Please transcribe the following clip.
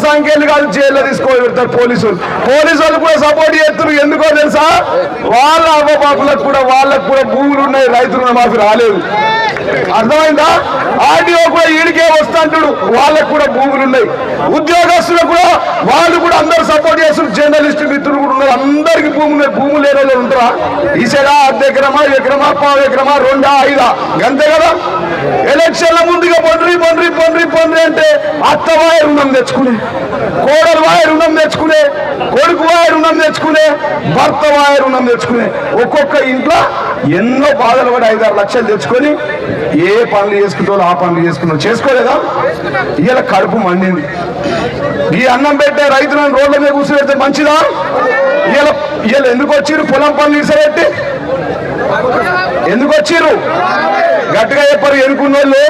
సంఖ్యలు కాదు జైల్లో తీసుకోవాలి పెడతారు పోలీసులు కూడా సపోర్ట్ చేస్తున్నారు. ఎందుకో తెలుసా, వాళ్ళ అవ్వబాబులకు కూడా వాళ్ళకు కూడా భూములు ఉన్నాయి, రైతులు మాకు రాలేదు. అర్థమైందా? ఆర్డీఓ కూడా ఈడికే వస్తాంటాడు, వాళ్ళకు కూడా భూములు ఉన్నాయి. ఉద్యోగస్తులకు కూడా వాళ్ళు కూడా అందరూ సపోర్ట్ చేస్తున్నారు. జర్నలిస్ట్ మిత్రులు కూడా ఉన్నారు, అందరికి భూములు. భూములు లేని వాళ్ళు ఉంటారా? ఈసారి అర్ధ ఎకరమా, ఎకరమా, పావు ఎకరమా, 2, 5 అంతే కదా. ఎలక్షన్ల ముందుగా పొండ్రి అంటే అత్త వాయ రుణం తెచ్చుకునే, కోడలు వాయ రుణం తెచ్చుకునే, కొడుకు వాయ రుణం తెచ్చుకునే, భర్త వాయ రుణం తెచ్చుకునే, ఒక్కొక్క ఇంట్లో ఎన్నో బాధలు పడి 5-6 లక్షలు తెచ్చుకొని ఏ పనులు చేసుకుంటారో ఆ పనులు చేసుకున్నావు. చేసుకోలేదా? ఇవాళ కడుపు మండింది. ఈ అన్నం పెట్టే రైతులను రోడ్ల మీద కూర్చోబెడితే మంచిదా? ఇవాళ ఎందుకు వచ్చిర్రు? పొలం పనులు ఇసబెట్టి ఎందుకు వచ్చిర్రు? గట్టిగా చెప్పారు ఎన్నుకున్న వాళ్ళు.